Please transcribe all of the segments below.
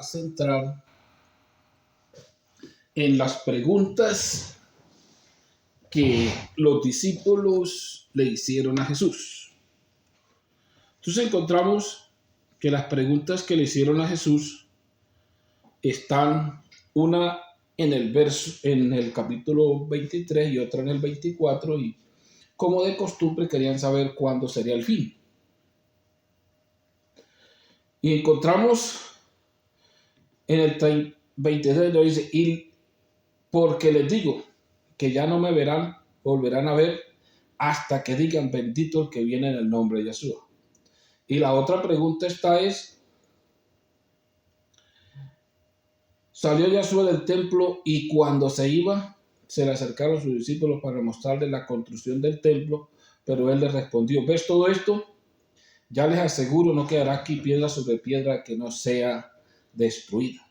a centrar en las preguntas que los discípulos le hicieron a Jesús. Entonces encontramos que las preguntas que le hicieron a Jesús están una en el capítulo 23 y otra en el 24, y como de costumbre querían saber cuándo sería el fin. Y encontramos en el 23 lo dice, y porque les digo que ya no me verán, volverán a ver hasta que digan bendito el que viene en el nombre de Yeshua. Y la otra pregunta es, salió Yeshua del templo y cuando se iba, se le acercaron sus discípulos para mostrarle la construcción del templo, pero él les respondió, ¿ves todo esto? Ya les aseguro, no quedará aquí piedra sobre piedra que no sea destruida.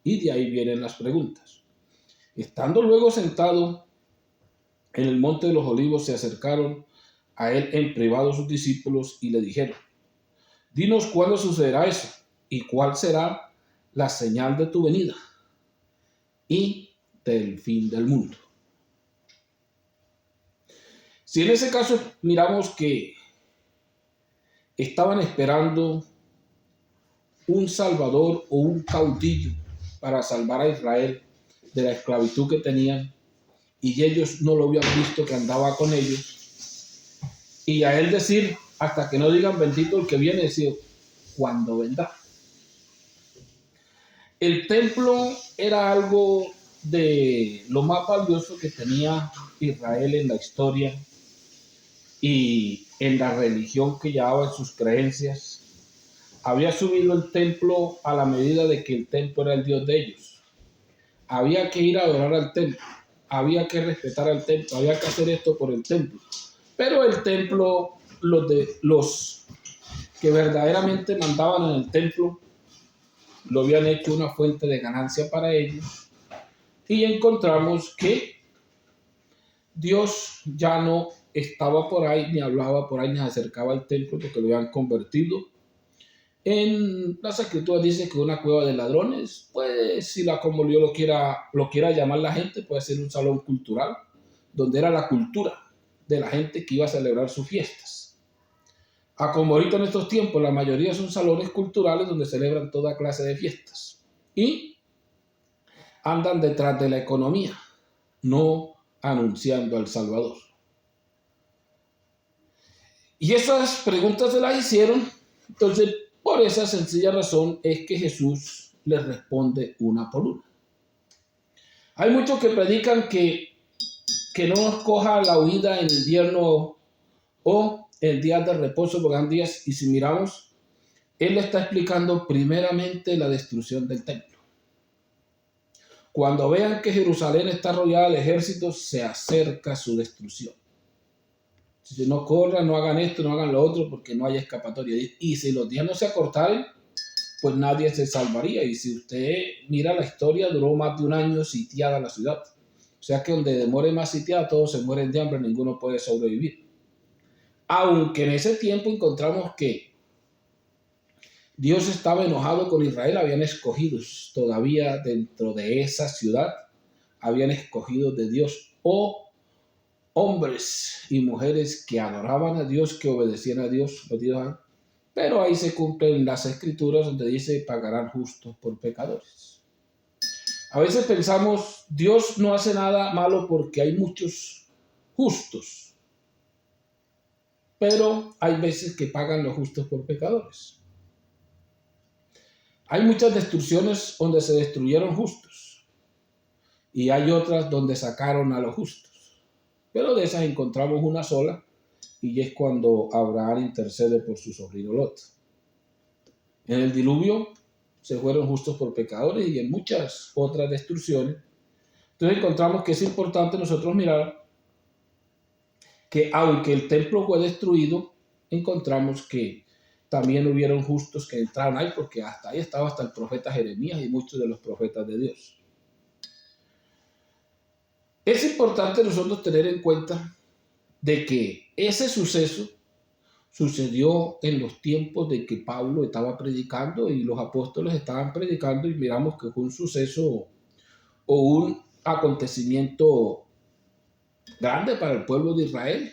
Y de ahí vienen las preguntas. Estando luego sentado en el monte de los olivos, se acercaron a él en privado sus discípulos y le dijeron, dinos cuándo sucederá eso y cuál será la señal de tu venida y del fin del mundo. Si en ese caso miramos que estaban esperando un salvador o un caudillo para salvar a Israel de la esclavitud que tenían, y ellos no lo habían visto que andaba con ellos, y a él decir, hasta que no digan bendito el que viene, decir, ¿cuándo vendrá? El templo era algo de lo más valioso que tenía Israel en la historia y en la religión que llevaba en sus creencias. Había subido el templo a la medida de que el templo era el Dios de ellos. Había que ir a adorar al templo, había que respetar al templo, había que hacer esto por el templo. Pero el templo, los que verdaderamente mandaban en el templo, lo habían hecho una fuente de ganancia para ellos. Y encontramos que Dios ya no estaba por ahí, ni hablaba por ahí, ni se acercaba al templo, porque lo habían convertido. En las escrituras dice que una cueva de ladrones, pues si como yo lo quiera llamar la gente, puede ser un salón cultural, donde era la cultura de la gente que iba a celebrar sus fiestas. Como ahorita en estos tiempos, la mayoría son salones culturales donde celebran toda clase de fiestas. Y andan detrás de la economía, no anunciando al Salvador. Y esas preguntas se las hicieron, entonces por esa sencilla razón es que Jesús les responde una por una. Hay muchos que predican que no nos coja la huida en invierno o el día de reposo, porque han días, y si miramos, él está explicando primeramente la destrucción del templo. Cuando vean que Jerusalén está rodeada de ejércitos, se acerca su destrucción. Si no corran, no hagan esto, no hagan lo otro, porque no hay escapatoria. Y si los días no se acortaran, pues nadie se salvaría. Y si usted mira la historia, duró más de un año sitiada la ciudad. O sea que donde demore más sitiada, todos se mueren de hambre, ninguno puede sobrevivir. Aunque en ese tiempo encontramos que Dios estaba enojado con Israel, habían escogidos todavía dentro de esa ciudad, habían escogido de Dios o hombres y mujeres que adoraban a Dios, que obedecían a Dios, pero ahí se cumplen las escrituras donde dice pagarán justos por pecadores. A veces pensamos, Dios no hace nada malo porque hay muchos justos, pero hay veces que pagan los justos por pecadores. Hay muchas destrucciones donde se destruyeron justos y hay otras donde sacaron a los justos, pero de esas encontramos una sola, y es cuando Abraham intercede por su sobrino Lot. En el diluvio se fueron justos por pecadores y en muchas otras destrucciones. Entonces encontramos que es importante nosotros mirar que aunque el templo fue destruido, encontramos que también hubieron justos que entraron ahí, porque hasta ahí estaba hasta el profeta Jeremías y muchos de los profetas de Dios. Es importante nosotros tener en cuenta de que ese suceso sucedió en los tiempos de que Pablo estaba predicando y los apóstoles estaban predicando, y miramos que fue un suceso o un acontecimiento grande para el pueblo de Israel.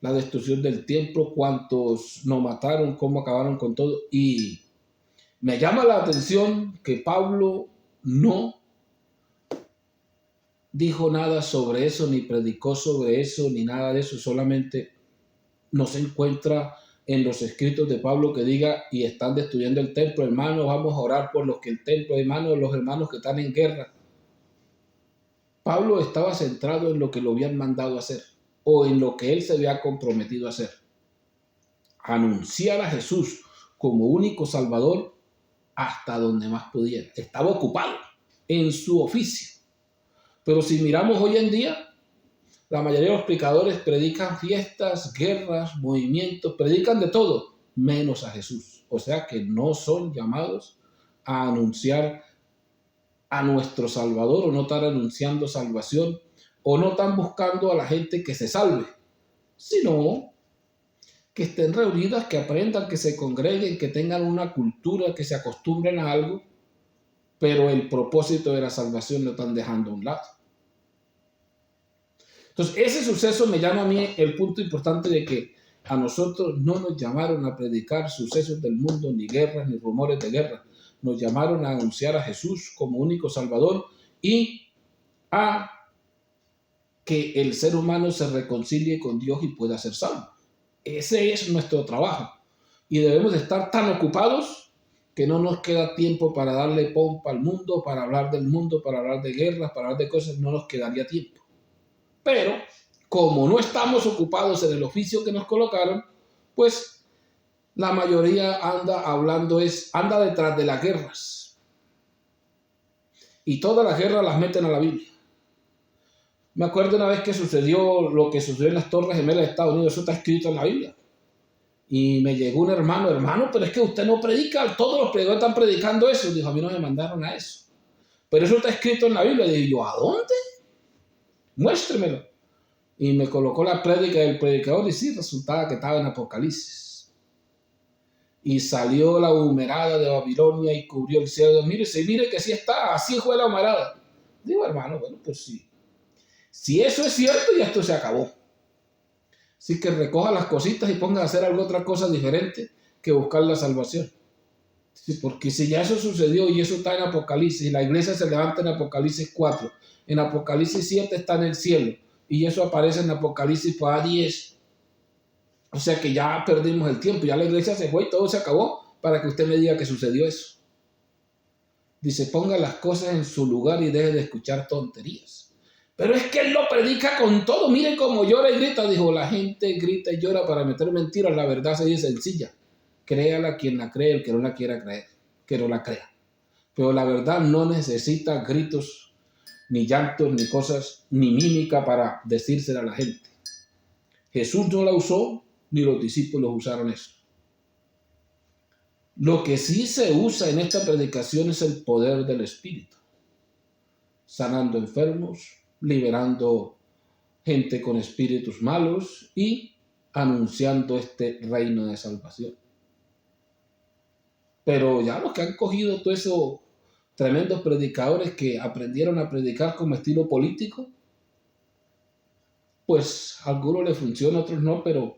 La destrucción del templo, cuántos nos mataron, cómo acabaron con todo. Y me llama la atención que Pablo no dijo nada sobre eso, ni predicó sobre eso, ni nada de eso. Solamente no se encuentra en los escritos de Pablo que diga: y están destruyendo el templo, hermanos, vamos a orar por los que el templo, hermanos, los hermanos que están en guerra. Pablo estaba centrado en lo que lo habían mandado a hacer, o en lo que él se había comprometido a hacer: anunciar a Jesús como único Salvador hasta donde más pudiera. Estaba ocupado en su oficio. Pero si miramos hoy en día, la mayoría de los predicadores predican fiestas, guerras, movimientos, predican de todo, menos a Jesús. O sea que no son llamados a anunciar a nuestro Salvador, o no están anunciando salvación, o no están buscando a la gente que se salve, sino que estén reunidas, que aprendan, que se congreguen, que tengan una cultura, que se acostumbren a algo, pero el propósito de la salvación lo están dejando a un lado. Entonces, ese suceso me llama a mí el punto importante de que a nosotros no nos llamaron a predicar sucesos del mundo, ni guerras, ni rumores de guerra. Nos llamaron a anunciar a Jesús como único Salvador y a que el ser humano se reconcilie con Dios y pueda ser salvo. Ese es nuestro trabajo. Y debemos de estar tan ocupados que no nos queda tiempo para darle pompa al mundo, para hablar del mundo, para hablar de guerras, para hablar de cosas. No nos quedaría tiempo. Pero como no estamos ocupados en el oficio que nos colocaron, pues la mayoría anda detrás de las guerras. Y todas las guerras las meten a la Biblia. Me acuerdo una vez que sucedió lo que sucedió en las Torres Gemelas de Estados Unidos. Eso está escrito en la Biblia. Y me llegó un hermano, pero es que usted no predica, todos los predicadores están predicando eso. Dijo: a mí no me mandaron a eso. Pero eso está escrito en la Biblia. Y digo: ¿a dónde? Muéstremelo. Y me colocó la prédica del predicador, y sí, resultaba que estaba en Apocalipsis. Y salió la humarada de Babilonia y cubrió el cielo. Mire que sí está, así fue la humarada. Digo: hermano, bueno, pues sí. Si eso es cierto, ya esto se acabó. Así que recoja las cositas y ponga a hacer otra cosa diferente que buscar la salvación. Sí, porque si ya eso sucedió y eso está en Apocalipsis, y la iglesia se levanta en Apocalipsis 4, en Apocalipsis 7 está en el cielo, y eso aparece en Apocalipsis 10. O sea que ya perdimos el tiempo, ya la iglesia se fue y todo se acabó para que usted me diga que sucedió eso. Dice: ponga las cosas en su lugar y deje de escuchar tonterías. Pero es que él lo predica con todo. Miren cómo llora y grita. Dijo: la gente grita y llora para meter mentiras. La verdad se dice sencilla. Créala quien la cree, el que no la quiera creer, que no la crea. Pero la verdad no necesita gritos, ni llantos, ni cosas, ni mímica para decírsela a la gente. Jesús no la usó, ni los discípulos usaron eso. Lo que sí se usa en esta predicación es el poder del Espíritu, sanando enfermos, liberando gente con espíritus malos y anunciando este reino de salvación. Pero ya los que han cogido todo eso, tremendos predicadores que aprendieron a predicar como estilo político, pues a algunos les funciona, a otros no, pero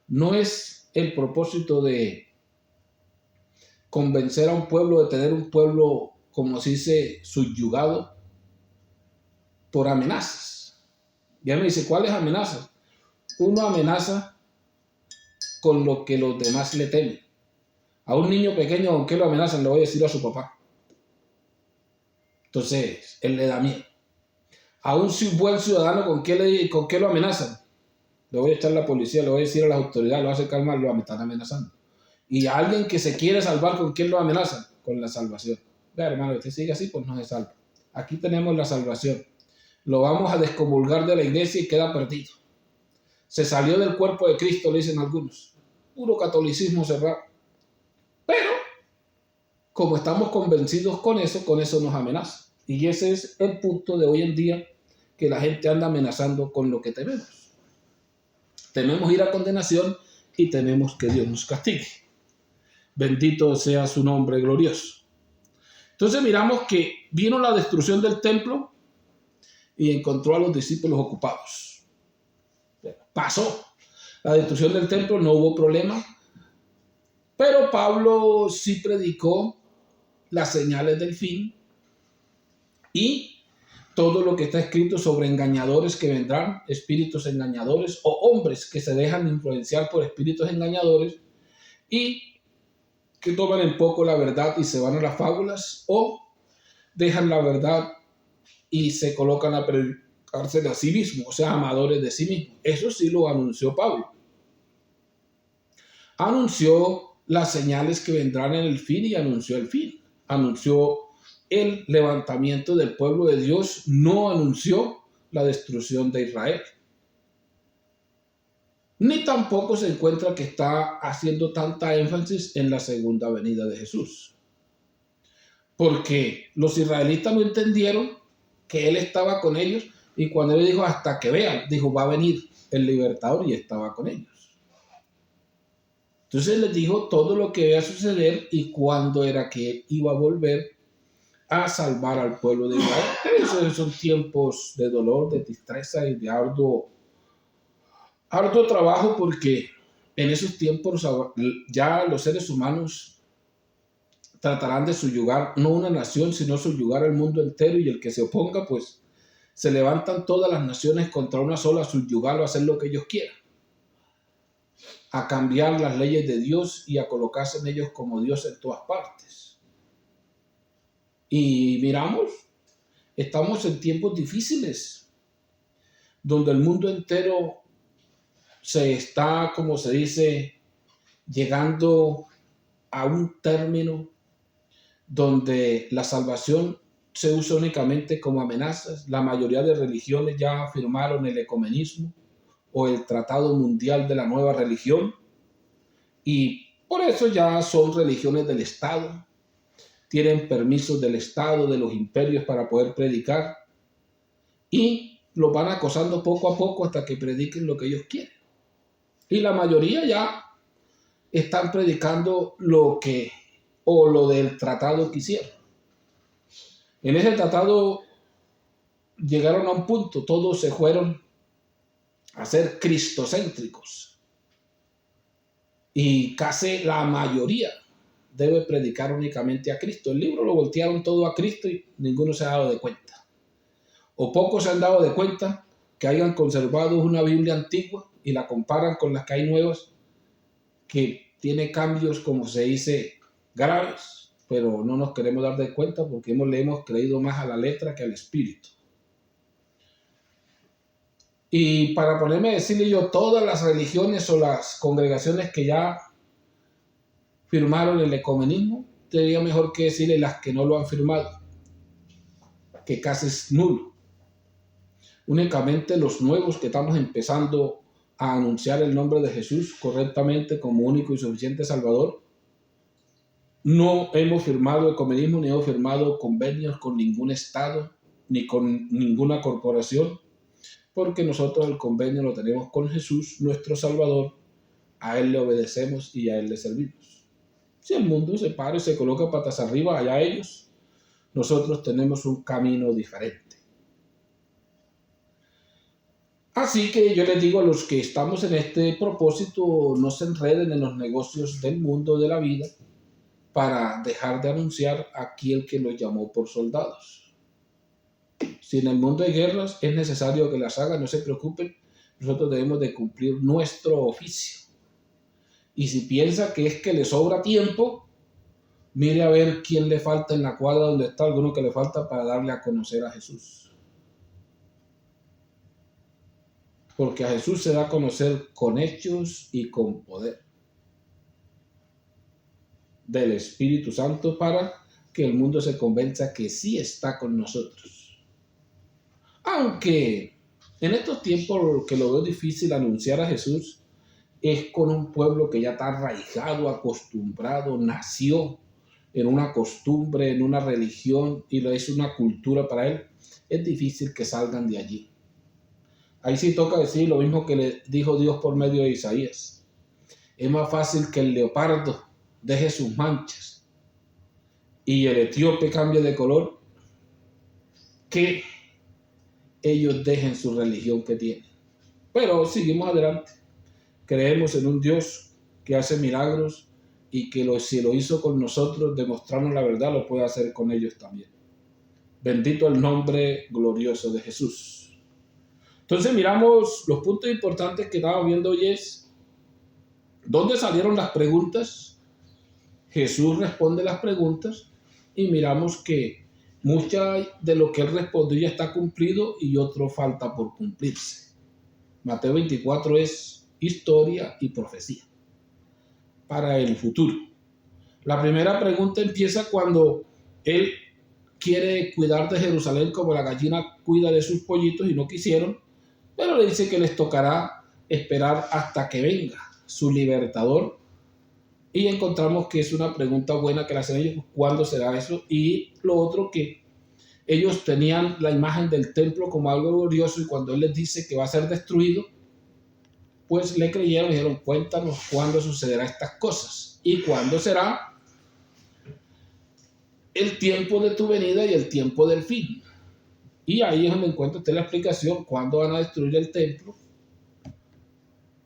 no es el propósito de convencer a un pueblo, de tener un pueblo, como se dice, subyugado por amenazas. Ya me dice: ¿cuáles amenazas? Uno amenaza con lo que los demás le temen. A un niño pequeño, ¿con qué lo amenazan? Le voy a decir a su papá. Entonces, él le da miedo. A un buen ciudadano, ¿con qué lo amenazan? Le voy a echar a la policía, le voy a decir a las autoridades, lo voy a hacer calmar, lo están amenazando. Y a alguien que se quiere salvar, ¿con quién lo amenazan? Con la salvación. Vea, hermano, usted sigue así, pues no se salva. Aquí tenemos la salvación. Lo vamos a descomulgar de la iglesia y queda perdido. Se salió del cuerpo de Cristo, le dicen algunos. Puro catolicismo cerrado. Pero, como estamos convencidos con eso nos amenaza. Y ese es el punto de hoy en día, que la gente anda amenazando con lo que tememos. Tememos ir a condenación y tememos que Dios nos castigue. Bendito sea su nombre glorioso. Entonces miramos que vino la destrucción del templo y encontró a los discípulos ocupados. Pasó la destrucción del templo, no hubo problema, pero Pablo sí predicó las señales del fin y todo lo que está escrito sobre engañadores que vendrán, espíritus engañadores o hombres que se dejan influenciar por espíritus engañadores y que toman en poco la verdad y se van a las fábulas, o dejan la verdad y se colocan a predicarse de sí mismos, o sea, amadores de sí mismos. Eso sí lo anunció Pablo. Anunció las señales que vendrán en el fin y anunció el fin. Anunció el levantamiento del pueblo de Dios, no anunció la destrucción de Israel. Ni tampoco se encuentra que está haciendo tanta énfasis en la segunda venida de Jesús. Porque los israelitas no entendieron que Él estaba con ellos, y cuando Él dijo hasta que vean, dijo va a venir el libertador, y estaba con ellos. Entonces les dijo todo lo que iba a suceder y cuándo era que Él iba a volver a salvar al pueblo de Israel. Esos son tiempos de dolor, de tristeza y de arduo trabajo, porque en esos tiempos ya los seres humanos tratarán de subyugar no una nación, sino subyugar al mundo entero, y el que se oponga, pues se levantan todas las naciones contra una sola, subyugarlo, a hacer lo que ellos quieran, a cambiar las leyes de Dios y a colocarse en ellos como Dios en todas partes. Y miramos, estamos en tiempos difíciles, donde el mundo entero se está, como se dice, llegando a un término donde la salvación se usa únicamente como amenazas. La mayoría de religiones ya firmaron el ecumenismo o el Tratado Mundial de la Nueva Religión, y por eso ya son religiones del Estado, tienen permisos del Estado, de los imperios, para poder predicar, y los van acosando poco a poco hasta que prediquen lo que ellos quieren. Y la mayoría ya están predicando lo del tratado que hicieron. En ese tratado llegaron a un punto, todos se fueron a ser cristocéntricos. Y casi la mayoría debe predicar únicamente a Cristo. El libro lo voltearon todo a Cristo y ninguno se ha dado de cuenta. O pocos se han dado de cuenta que hayan conservado una Biblia antigua y la comparan con las que hay nuevas, que tiene cambios, como se dice, graves, pero no nos queremos dar de cuenta porque le hemos creído más a la letra que al espíritu. Y para ponerme a decirle yo, todas las religiones o las congregaciones que ya firmaron el ecumenismo, sería mejor que decirle las que no lo han firmado, que casi es nulo. Únicamente los nuevos que estamos empezando a anunciar el nombre de Jesús correctamente como único y suficiente Salvador, no hemos firmado ecumenismo, ni hemos firmado convenios con ningún estado, ni con ninguna corporación, porque nosotros el convenio lo tenemos con Jesús, nuestro Salvador. A Él le obedecemos y a Él le servimos. Si el mundo se para y se coloca patas arriba, allá ellos, nosotros tenemos un camino diferente. Así que yo les digo a los que estamos en este propósito, no se enreden en los negocios del mundo, de la vida, para dejar de anunciar a aquel que los llamó por soldados. Si en el mundo hay guerras, es necesario que las hagan, no se preocupen, nosotros debemos de cumplir nuestro oficio. Y si piensa que es que le sobra tiempo, mire a ver quién le falta en la cuadra donde está, alguno que le falta para darle a conocer a Jesús. Porque a Jesús se da a conocer con hechos y con poder del Espíritu Santo, para que el mundo se convenza que sí está con nosotros. Aunque en estos tiempos lo que lo veo difícil anunciar a Jesús es con un pueblo que ya está arraigado, acostumbrado, nació en una costumbre, en una religión, y lo es una cultura para él. Es difícil que salgan de allí. Ahí sí toca decir lo mismo que le dijo Dios por medio de Isaías. Es más fácil que el leopardo deje sus manchas y el etíope cambie de color que ellos dejen su religión que tienen. Pero seguimos adelante. Creemos en un Dios que hace milagros y que si lo hizo con nosotros, demostrarnos la verdad, lo puede hacer con ellos también. Bendito el nombre glorioso de Jesús. Entonces miramos los puntos importantes que estamos viendo hoy es ¿dónde salieron las preguntas? Jesús responde las preguntas y miramos que mucha de lo que él respondió ya está cumplido y otro falta por cumplirse. Mateo 24 es historia y profecía para el futuro. La primera pregunta empieza cuando él quiere cuidar de Jerusalén como la gallina cuida de sus pollitos y no quisieron, pero le dice que les tocará esperar hasta que venga su libertador. Y encontramos que es una pregunta buena que le hacen ellos, ¿cuándo será eso? Y lo otro, que ellos tenían la imagen del templo como algo glorioso y cuando él les dice que va a ser destruido, pues le creyeron y dijeron, cuéntanos cuándo sucederá estas cosas y cuándo será el tiempo de tu venida y el tiempo del fin. Y ahí es donde encuentra usted la explicación, cuándo van a destruir el templo,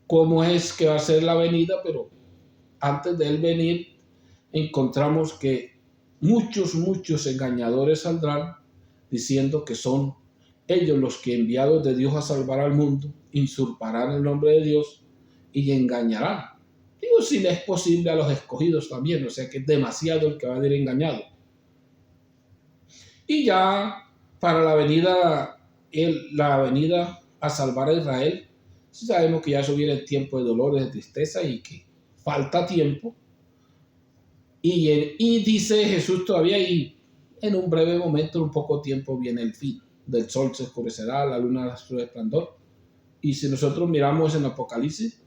cómo es que va a ser la venida, pero antes de él venir encontramos que muchos engañadores saldrán diciendo que son ellos los que enviados de Dios a salvar al mundo, usurparán el nombre de Dios y engañarán. Digo, si le es posible a los escogidos también, o sea que es demasiado el que va a ir engañado. Y ya para la venida a salvar a Israel, sabemos que ya eso viene el tiempo de dolores, de tristeza y que falta tiempo. Y dice Jesús todavía, y en un breve momento, en un poco tiempo, viene el fin. Del sol se oscurecerá, la luna dará su resplandor. Y si nosotros miramos en Apocalipsis,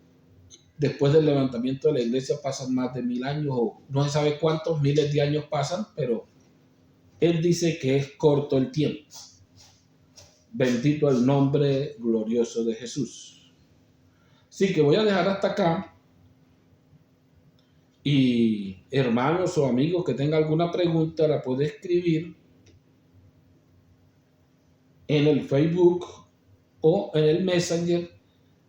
después del levantamiento de la iglesia pasan más de 1000 años, o no se sabe cuántos miles de años pasan, pero él dice que es corto el tiempo. Bendito el nombre glorioso de Jesús. Así que voy a dejar hasta acá. Y hermanos o amigos que tengan alguna pregunta la puede escribir en el Facebook o en el Messenger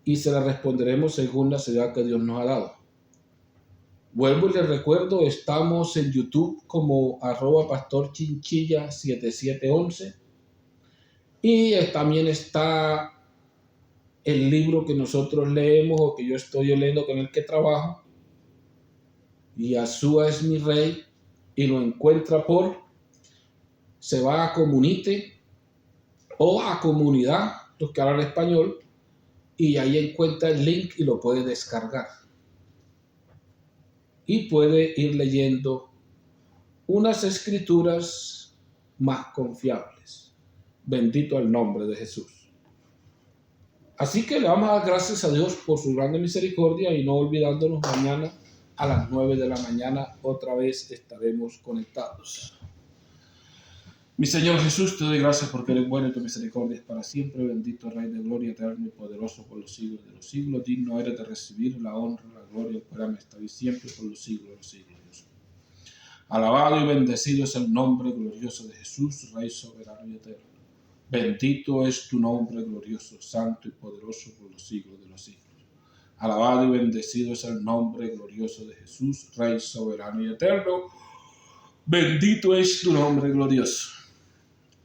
y se la responderemos según la ciudad que Dios nos ha dado. Vuelvo y les recuerdo, estamos en YouTube como @pastorchinchilla7711 y también está el libro que nosotros leemos o que yo estoy leyendo con el que trabajo, Yahshua es mi rey, y lo encuentra se va a Comunite o a Comunidad, los que hablan español, y ahí encuentra el link y lo puede descargar. Y puede ir leyendo unas escrituras más confiables. Bendito el nombre de Jesús. Así que le vamos a dar gracias a Dios por su grande misericordia y no olvidándonos mañana a las 9 de la mañana otra vez estaremos conectados. Mi Señor Jesús, te doy gracias porque eres bueno y tu misericordia es para siempre. Bendito Rey de gloria, eterno y poderoso por los siglos de los siglos. Digno eres de recibir la honra, la gloria, el poder estar y siempre por los siglos de los siglos. Dios. Alabado y bendecido es el nombre glorioso de Jesús, Rey soberano y eterno. Bendito es tu nombre glorioso, santo y poderoso por los siglos de los siglos. Alabado y bendecido es el nombre glorioso de Jesús, Rey soberano y eterno. Bendito es tu nombre glorioso.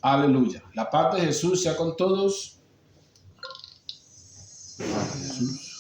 Aleluya. La paz de Jesús sea con todos. Paz de Jesús.